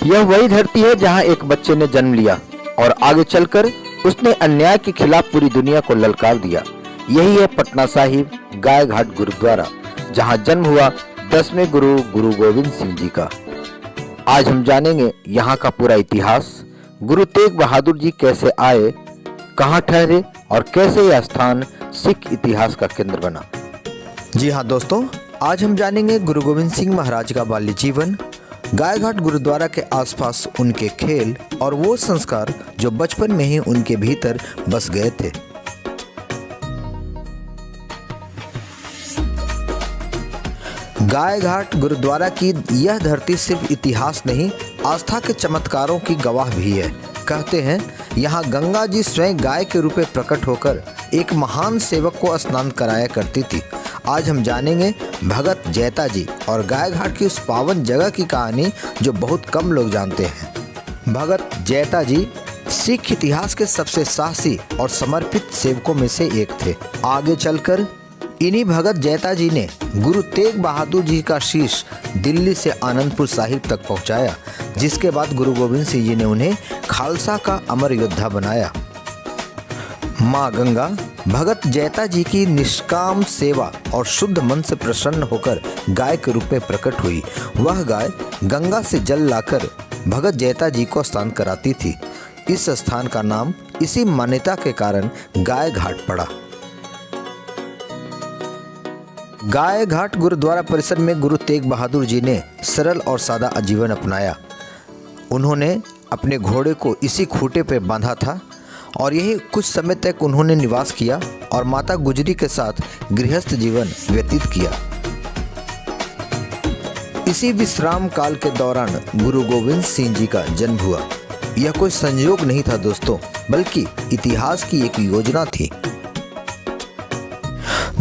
यह वही धरती है जहां एक बच्चे ने जन्म लिया और आगे चलकर उसने अन्याय के खिलाफ पूरी दुनिया को ललकार दिया। यही है पटना साहिब गाय घाट गुरुद्वारा, जहां जन्म हुआ 10वें गुरु गोविंद सिंह जी का। आज हम जानेंगे यहाँ का पूरा इतिहास। गुरु तेग बहादुर जी कैसे आए, कहाँ ठहरे और कैसे यह स्थान सिख इतिहास का केंद्र बना। जी हाँ दोस्तों, आज हम जानेंगे गुरु गोविंद सिंह महाराज का बाल्य जीवन, गाय घाट गुरुद्वारा के आसपास उनके खेल और वो संस्कार जो बचपन में ही उनके भीतर बस गए थे। गाय घाट गुरुद्वारा की यह धरती सिर्फ इतिहास नहीं, आस्था के चमत्कारों की गवाह भी है। कहते हैं यहाँ गंगा जी स्वयं गाय के रूप में प्रकट होकर एक महान सेवक को स्नान कराया करती थी। आज हम जानेंगे भगत जैता जी और गाय घाट की उस पावन जगह की कहानी जो बहुत कम लोग जानते हैं। भगत जैता जी सिख इतिहास के सबसे साहसी और समर्पित सेवकों में से एक थे। आगे चलकर इन्हीं भगत जैता जी ने गुरु तेग बहादुर जी का शीश दिल्ली से आनंदपुर साहिब तक पहुंचाया, जिसके बाद गुरु गोविंद सिंह जी ने उन्हें खालसा का अमर योद्धा बनाया। माँ गंगा भगत जैता जी की निष्काम सेवा और शुद्ध मन से प्रसन्न होकर गाय के रूप में प्रकट हुई। वह गाय गंगा से जल लाकर भगत जैता जी को स्नान कराती थी। इस स्थान का नाम इसी मान्यता के कारण गाय घाट पड़ा। गाय घाट गुरुद्वारा परिसर में गुरु तेग बहादुर जी ने सरल और सादा जीवन अपनाया। उन्होंने अपने घोड़े को इसी खूंटे पर बांधा था और यही कुछ समय तक उन्होंने निवास किया और माता गुजरी के साथ गृहस्थ जीवन व्यतीत किया। इसी विश्राम काल के दौरान गुरु गोविंद सिंह जी का जन्म हुआ। यह कोई संयोग नहीं था दोस्तों, बल्कि इतिहास की एक योजना थी।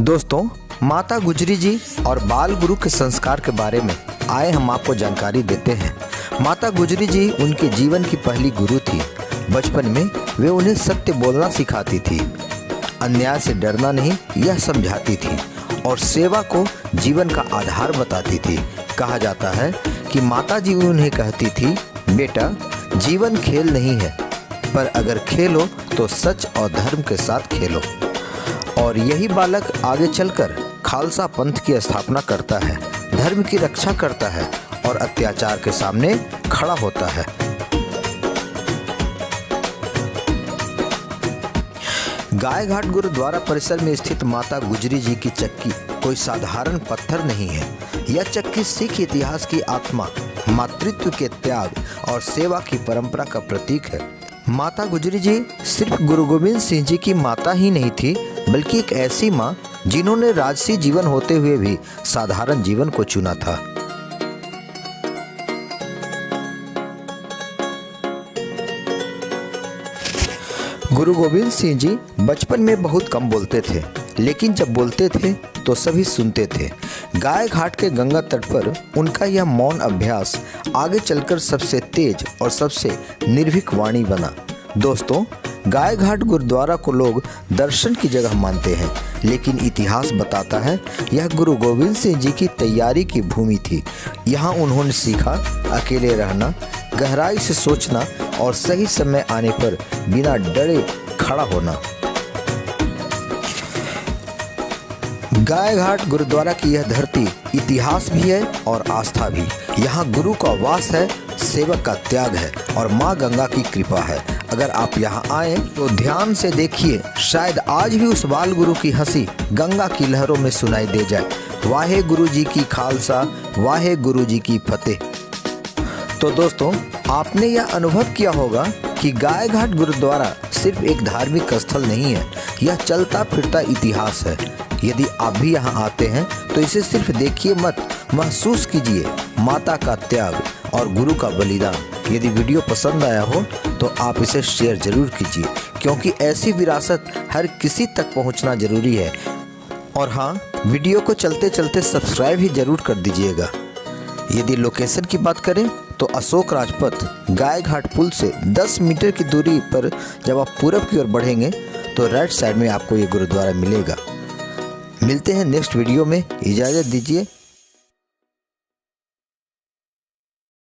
दोस्तों, माता गुजरी जी और बाल गुरु के संस्कार के बारे में आए हम आपको जानकारी देते हैं। माता गुजरी जी उनके जीवन की पहली गुरु थी। बचपन में वे उन्हें सत्य बोलना सिखाती थी, अन्याय से डरना नहीं यह समझाती थी और सेवा को जीवन का आधार बताती थी। कहा जाता है कि माता जी उन्हें कहती थी, बेटा जीवन खेल नहीं है, पर अगर खेलो तो सच और धर्म के साथ खेलो। और यही बालक आगे चलकर खालसा पंथ की स्थापना करता है, धर्म की रक्षा करता है और अत्याचार के सामने खड़ा होता है। गाय घाट गुरुद्वारा परिसर में स्थित माता गुजरी जी की चक्की कोई साधारण पत्थर नहीं है। यह चक्की सिख इतिहास की आत्मा, मातृत्व के त्याग और सेवा की परंपरा का प्रतीक है। माता गुजरी जी सिर्फ गुरु गोविंद सिंह जी की माता ही नहीं थी, बल्कि एक ऐसी माँ जिन्होंने राजसी जीवन होते हुए भी साधारण जीवन को चुना था। गुरु गोविंद सिंह जी बचपन में बहुत कम बोलते थे, लेकिन जब बोलते थे तो सभी सुनते थे। गाय घाट के गंगा तट पर उनका यह मौन अभ्यास आगे चलकर सबसे तेज और सबसे निर्भीक वाणी बना। दोस्तों, गाय घाट गुरुद्वारा को लोग दर्शन की जगह मानते हैं, लेकिन इतिहास बताता है यह गुरु गोविंद सिंह जी की तैयारी की भूमि थी। यहाँ उन्होंने सीखा अकेले रहना, गहराई से सोचना और सही समय आने पर बिना डरे खड़ा होना। गाय घाट गुरुद्वारा की यह धरती इतिहास भी है और आस्था भी। यहाँ गुरु का वास है, सेवक का त्याग है और माँ गंगा की कृपा है। अगर आप यहाँ आए तो ध्यान से देखिए, शायद आज भी उस बाल गुरु की हंसी गंगा की लहरों में सुनाई दे जाए। वाहे गुरु जी की खालसा, वाहे गुरु जी की फतेह। तो दोस्तों, आपने यह अनुभव किया होगा कि गाय घाट गुरुद्वारा सिर्फ एक धार्मिक स्थल नहीं है, यह चलता फिरता इतिहास है। यदि आप भी यहाँ आते हैं तो इसे सिर्फ देखिए मत, महसूस कीजिए माता का त्याग और गुरु का बलिदान। यदि वीडियो पसंद आया हो तो आप इसे शेयर जरूर कीजिए, क्योंकि ऐसी विरासत हर किसी तक पहुँचना जरूरी है। और हाँ, वीडियो को चलते चलते सब्सक्राइब ही जरूर कर दीजिएगा। यदि लोकेशन की बात करें तो अशोक राजपथ गाय घाट पुल से 10 मीटर की दूरी पर जब आप पूरब की ओर बढ़ेंगे तो राइट साइड में आपको ये गुरुद्वारा मिलेगा। मिलते हैं नेक्स्ट वीडियो में, इजाज़त दीजिए।